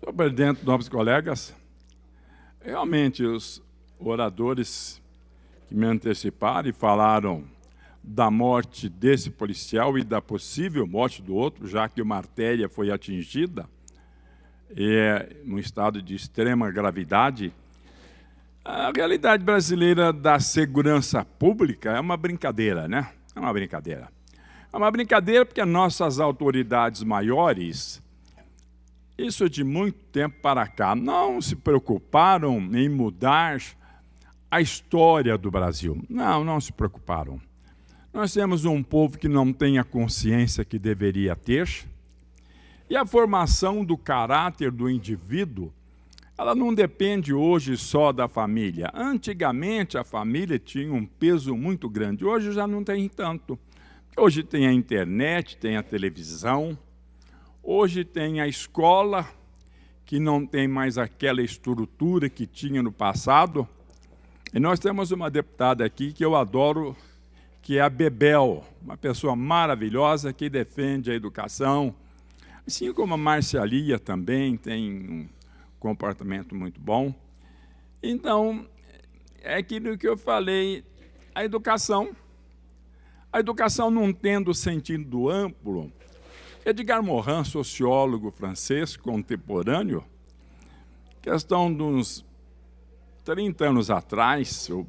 Senhor presidente, nobres colegas, realmente os oradores que me anteciparam e falaram da morte desse policial e da possível morte do outro, já que uma artéria foi atingida, num estado de extrema gravidade. A realidade brasileira da segurança pública é uma brincadeira, né? É uma brincadeira. É uma brincadeira porque nossas autoridades maiores, isso de muito tempo para cá, não se preocuparam em mudar a história do Brasil. Não se preocuparam. Nós temos um povo que não tem a consciência que deveria ter, e a formação do caráter do indivíduo, ela não depende hoje só da família. Antigamente, a família tinha um peso muito grande, hoje já não tem tanto. Hoje tem a internet, tem a televisão, hoje tem a escola, que não tem mais aquela estrutura que tinha no passado. E nós temos uma deputada aqui que eu adoro, que é a Bebel, uma pessoa maravilhosa que defende a educação, assim como a Marcialia também tem um comportamento muito bom. Então, é aquilo que eu falei, a educação não tendo sentido amplo. Edgar Morin, sociólogo francês contemporâneo, questão de uns 30 anos atrás, ou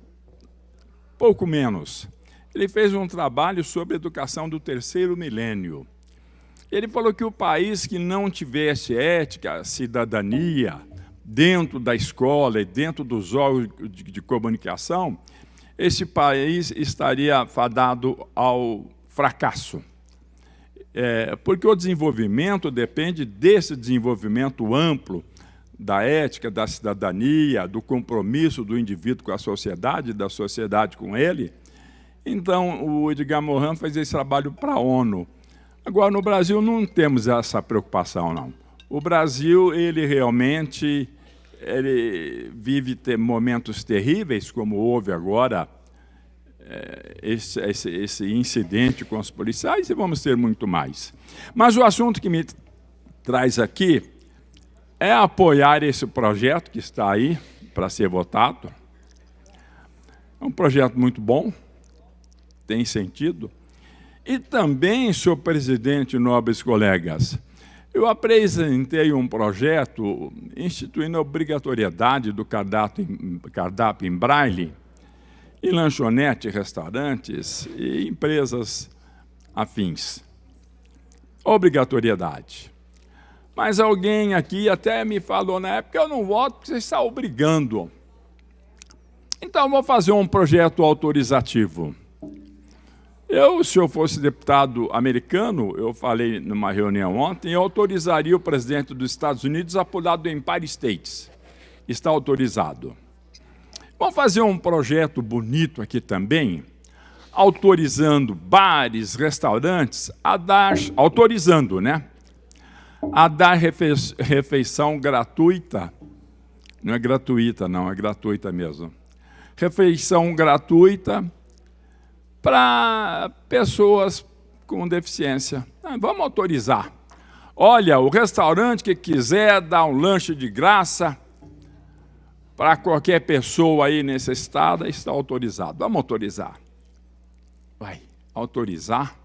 pouco menos, ele fez um trabalho sobre a educação do terceiro milênio. Ele falou que o país que não tivesse ética, cidadania, dentro da escola e dentro dos órgãos de comunicação, esse país estaria fadado ao fracasso. Porque o desenvolvimento depende desse desenvolvimento amplo da ética, da cidadania, do compromisso do indivíduo com a sociedade, da sociedade com ele. Então, o Edgar Morin fez esse trabalho para a ONU. Agora, no Brasil, não temos essa preocupação, não. O Brasil, ele realmente vive momentos terríveis, como houve agora, esse incidente com os policiais, e vamos ter muito mais. Mas o assunto que me traz aqui é apoiar esse projeto que está aí para ser votado. É um projeto muito bom, tem sentido. E também, senhor presidente, nobres colegas, eu apresentei um projeto instituindo a obrigatoriedade do cardápio em braille em lanchonete, restaurantes e empresas afins. Obrigatoriedade. Mas alguém aqui até me falou na época, eu não voto porque você está obrigando. Então, vou fazer um projeto autorizativo. Se eu fosse deputado americano, eu falei numa reunião ontem, eu autorizaria o presidente dos Estados Unidos a pular do Empire State. Está autorizado. Vamos fazer um projeto bonito aqui também, autorizando bares, restaurantes, autorizando, né? A dar refeição gratuita. Não é gratuita, não, é gratuita mesmo. Refeição gratuita para pessoas com deficiência. Vamos autorizar. Olha, o restaurante que quiser dar um lanche de graça para qualquer pessoa aí necessitada, está autorizado. Vamos autorizar. Vai, autorizar?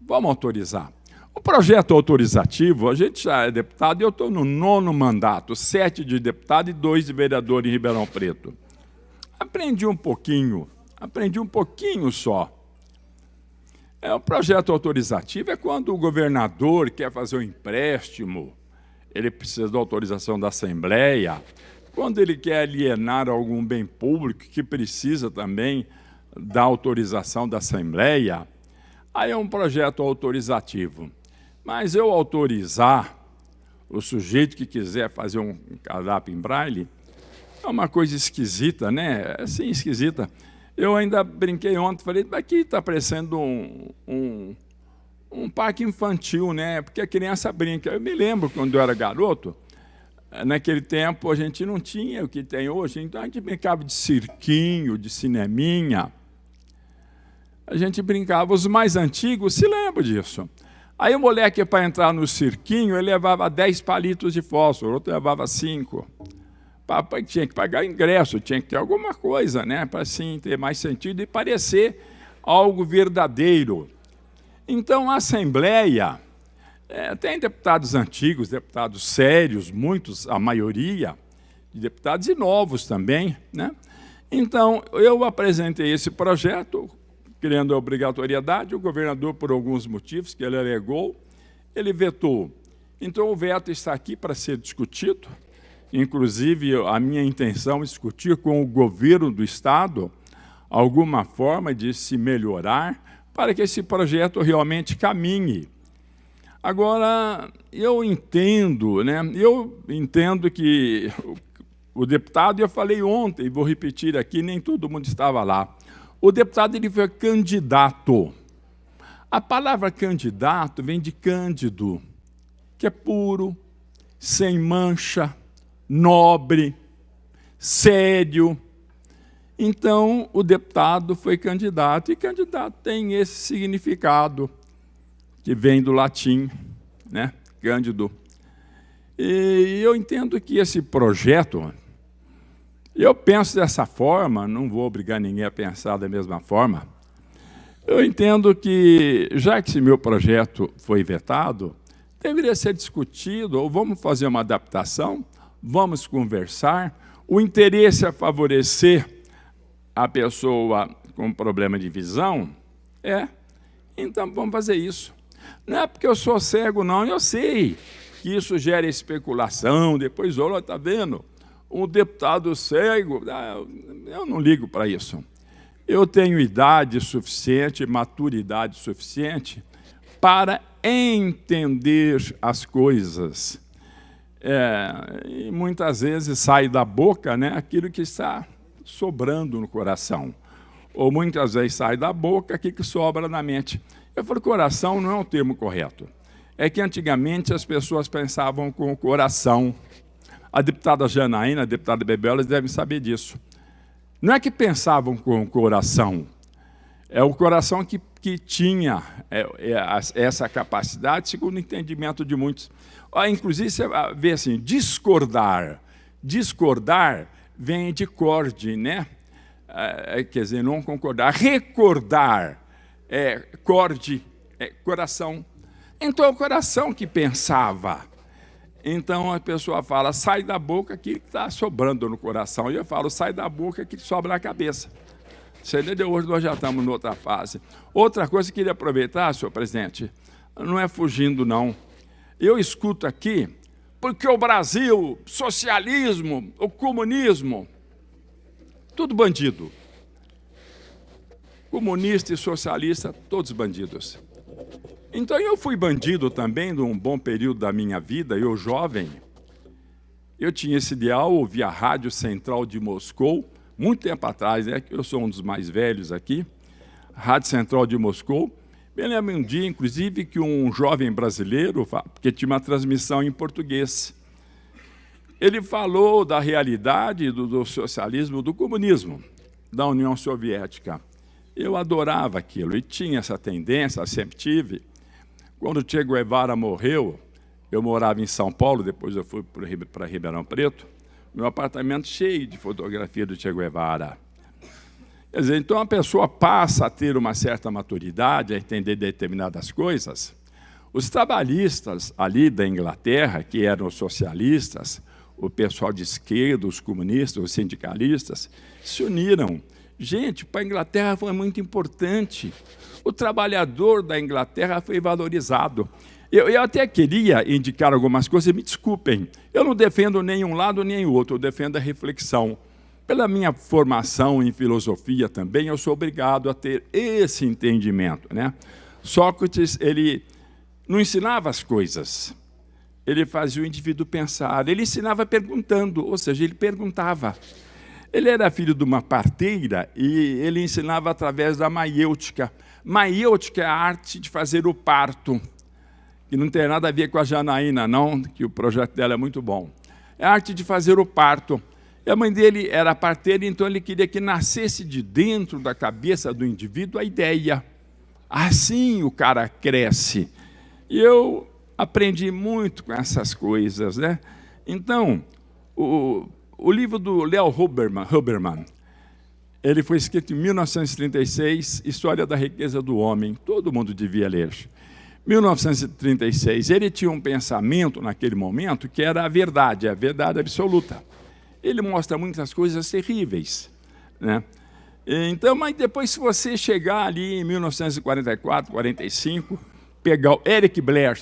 Vamos autorizar. O projeto autorizativo, a gente já é deputado e eu estou no 9º mandato, 7 de deputado e 2 de vereador em Ribeirão Preto. Aprendi um pouquinho só. O projeto autorizativo é quando o governador quer fazer um empréstimo, ele precisa da autorização da Assembleia, quando ele quer alienar algum bem público que precisa também da autorização da Assembleia, aí é um projeto autorizativo. Mas eu autorizar o sujeito que quiser fazer um cardápio em braille é uma coisa esquisita, né? Assim, esquisita. Eu ainda brinquei ontem, falei, aqui está parecendo um parque infantil, né? Porque a criança brinca. Eu me lembro, quando eu era garoto, naquele tempo a gente não tinha o que tem hoje, então a gente brincava de cirquinho, de cineminha. A gente brincava, os mais antigos se lembram disso. Aí o moleque, para entrar no cirquinho, ele levava 10 palitos de fósforo, o outro levava 5. Papai tinha que pagar ingresso, tinha que ter alguma coisa, né, para assim ter mais sentido e parecer algo verdadeiro. Então, a Assembleia tem deputados antigos, deputados sérios, muitos, a maioria, de deputados e novos também, né? Então, eu apresentei esse projeto, criando a obrigatoriedade, o governador, por alguns motivos que ele alegou, ele vetou. Então, o veto está aqui para ser discutido. Inclusive, a minha intenção é discutir com o governo do Estado alguma forma de se melhorar para que esse projeto realmente caminhe. Agora, eu entendo, né? Eu entendo que o deputado, eu falei ontem, vou repetir aqui, nem todo mundo estava lá. O deputado ele foi candidato. A palavra candidato vem de cândido, que é puro, sem mancha, nobre, sério. Então, o deputado foi candidato, e candidato tem esse significado, que vem do latim, né? Cândido. E eu entendo que esse projeto, eu penso dessa forma, não vou obrigar ninguém a pensar da mesma forma. Eu entendo que, já que esse meu projeto foi vetado, deveria ser discutido, ou vamos fazer uma adaptação, vamos conversar. O interesse é favorecer a pessoa com problema de visão? Então vamos fazer isso. Não é porque eu sou cego, não, eu sei que isso gera especulação, depois, olha, está vendo? Um deputado cego, eu não ligo para isso. Eu tenho idade suficiente, maturidade suficiente para entender as coisas. E muitas vezes sai da boca, né, aquilo que está sobrando no coração. Ou muitas vezes sai da boca aquilo que sobra na mente. Eu falo, coração não é um termo correto. É que antigamente as pessoas pensavam com o coração. A deputada Janaína, a deputada Bebel, eles devem saber disso. Não é que pensavam com o coração, é o coração que tinha essa capacidade, segundo o entendimento de muitos. Inclusive, você vê assim, discordar. Discordar vem de corde, né? Quer dizer, não concordar. Recordar, corde, coração. Então, é o coração que pensava. Então, a pessoa fala, sai da boca aquilo que está sobrando no coração. E eu falo, sai da boca aquilo que sobra na cabeça. Você entendeu? Hoje nós já estamos em outra fase. Outra coisa que eu queria aproveitar, senhor presidente, não é fugindo, não. Eu escuto aqui, porque o Brasil, socialismo, o comunismo, tudo bandido. Comunista e socialista, todos bandidos. Então, eu fui bandido também, num bom período da minha vida, eu jovem. Eu tinha esse ideal, ouvia a Rádio Central de Moscou, muito tempo atrás, né? Eu sou um dos mais velhos aqui, Rádio Central de Moscou. Me lembro um dia, inclusive, que um jovem brasileiro, porque tinha uma transmissão em português, ele falou da realidade do socialismo, do comunismo, da União Soviética. Eu adorava aquilo, e tinha essa tendência, sempre tive. Quando o Che Guevara morreu, eu morava em São Paulo, depois eu fui para Ribeirão Preto, meu apartamento cheio de fotografia do Che Guevara. Quer dizer, então a pessoa passa a ter uma certa maturidade, a entender determinadas coisas. Os trabalhistas ali da Inglaterra, que eram os socialistas, o pessoal de esquerda, os comunistas, os sindicalistas, se uniram. Gente, para a Inglaterra foi muito importante. O trabalhador da Inglaterra foi valorizado. Eu até queria indicar algumas coisas, me desculpem. Eu não defendo nem um lado nem o outro, eu defendo a reflexão. Pela minha formação em filosofia também, eu sou obrigado a ter esse entendimento, né? Sócrates, ele não ensinava as coisas, ele fazia o indivíduo pensar, ele ensinava perguntando, ou seja, ele perguntava. Ele era filho de uma parteira e ele ensinava através da maiêutica. Maiêutica é a arte de fazer o parto, que não tem nada a ver com a Janaína, não, que o projeto dela é muito bom. É a arte de fazer o parto. E a mãe dele era parteira, então ele queria que nascesse de dentro da cabeça do indivíduo a ideia. Assim o cara cresce. E eu aprendi muito com essas coisas, né? Então, o livro do Leo Huberman, ele foi escrito em 1936, História da Riqueza do Homem. Todo mundo devia ler. 1936, ele tinha um pensamento naquele momento que era a verdade absoluta. Ele mostra muitas coisas terríveis, né? Então, mas depois, se você chegar ali em 1944, 45, pegar o Eric Blair,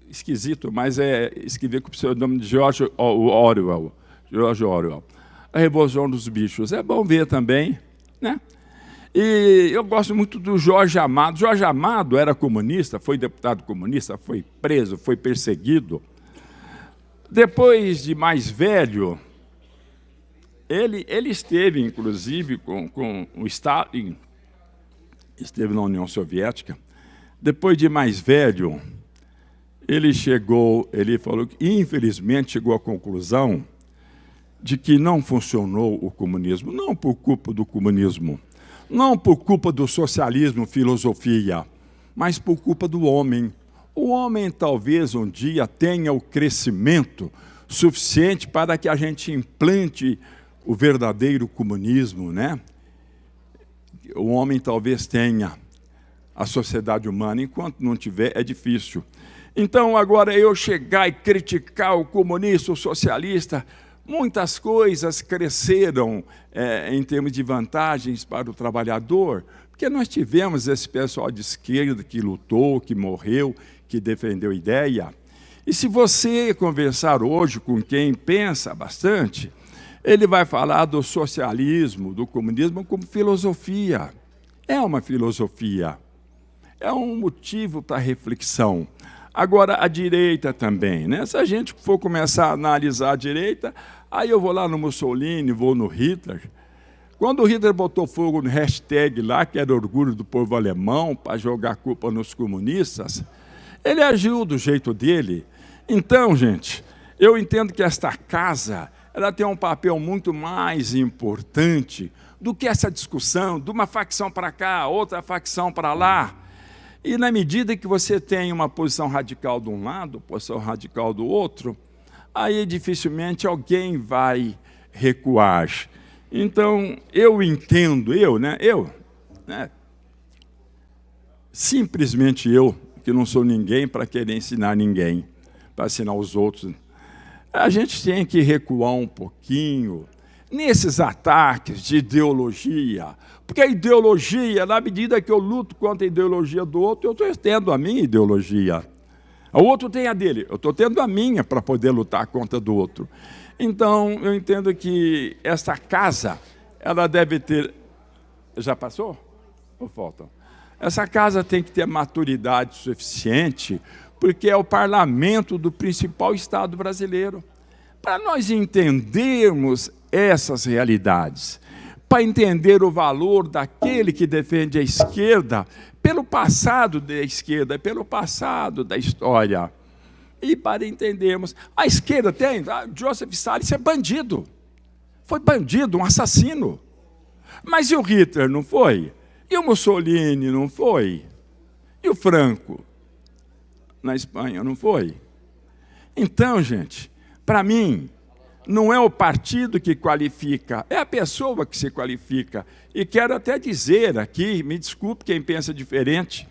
esquisito, mas escrever com o pseudônimo de George Orwell, A Revolução dos Bichos. É bom ver também, né? E eu gosto muito do Jorge Amado. Jorge Amado era comunista, foi deputado comunista, foi preso, foi perseguido. Depois de mais velho, ele esteve, inclusive, com o Stalin, esteve na União Soviética. Depois de mais velho, ele falou que, infelizmente, chegou à conclusão de que não funcionou o comunismo, não por culpa do comunismo, não por culpa do socialismo, filosofia, mas por culpa do homem. O homem talvez um dia tenha o crescimento suficiente para que a gente implante o verdadeiro comunismo, né? O homem talvez tenha a sociedade humana, enquanto não tiver, é difícil. Então, agora, eu chegar e criticar o comunista, o socialista, muitas coisas cresceram em termos de vantagens para o trabalhador, porque nós tivemos esse pessoal de esquerda que lutou, que morreu, que defendeu ideia. E se você conversar hoje com quem pensa bastante, ele vai falar do socialismo, do comunismo como filosofia. É uma filosofia, é um motivo para reflexão. Agora, a direita também, né? Se a gente for começar a analisar a direita, aí eu vou lá no Mussolini, vou no Hitler. Quando o Hitler botou fogo no hashtag lá, que era orgulho do povo alemão, para jogar culpa nos comunistas, ele agiu do jeito dele. Então, gente, eu entendo que esta casa ela tem um papel muito mais importante do que essa discussão de uma facção para cá, outra facção para lá. E na medida que você tem uma posição radical de um lado, posição radical do outro, aí dificilmente alguém vai recuar. Então, eu entendo, simplesmente eu, que não sou ninguém para querer ensinar ninguém, para ensinar os outros, a gente tem que recuar um pouquinho nesses ataques de ideologia, porque a ideologia, na medida que eu luto contra a ideologia do outro, eu estou tendo a minha ideologia. O outro tem a dele, eu estou tendo a minha para poder lutar contra a do outro. Então, eu entendo que essa casa, ela deve ter... Já passou? Ou falta? Essa casa tem que ter maturidade suficiente, porque é o parlamento do principal Estado brasileiro. Para nós entendermos essas realidades, para entender o valor daquele que defende a esquerda, pelo passado da esquerda, pelo passado da história. E para entendermos, a esquerda tem, Joseph Stalin é bandido. Foi bandido, um assassino. Mas e o Hitler, não foi? E o Mussolini, não foi? E o Franco, na Espanha, não foi? Então, gente, para mim, não é o partido que qualifica, é a pessoa que se qualifica. E quero até dizer aqui, me desculpe quem pensa diferente,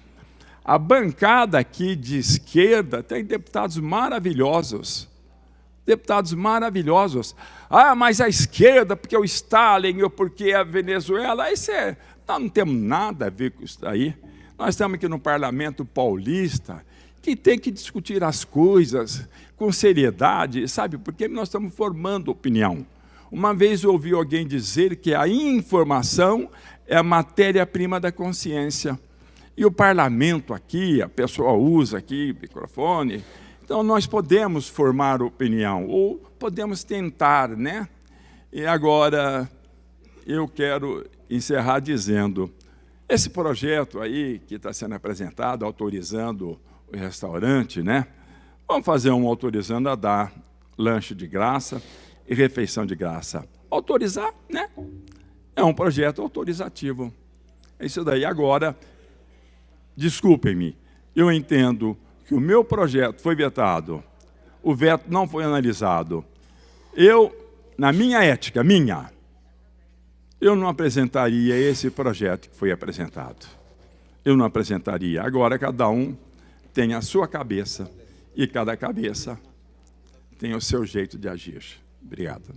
a bancada aqui de esquerda tem deputados maravilhosos. Deputados maravilhosos. Ah, mas a esquerda, porque o Stalin ou porque a Venezuela, nós não temos nada a ver com isso daí. Nós estamos aqui no Parlamento Paulista, que tem que discutir as coisas com seriedade, sabe? Porque nós estamos formando opinião. Uma vez eu ouvi alguém dizer que a informação é a matéria-prima da consciência. E o parlamento aqui, a pessoa usa aqui microfone, então nós podemos formar opinião, ou podemos tentar, né? E agora eu quero encerrar dizendo, esse projeto aí que está sendo apresentado, autorizando o restaurante, né? Vamos fazer um autorizando a dar lanche de graça e refeição de graça. Autorizar, né? É um projeto autorizativo. É isso daí. Agora, desculpem-me, eu entendo que o meu projeto foi vetado, o veto não foi analisado, na minha ética, eu não apresentaria esse projeto que foi apresentado. Eu não apresentaria. Agora, cada um tem a sua cabeça e cada cabeça tem o seu jeito de agir. Obrigado.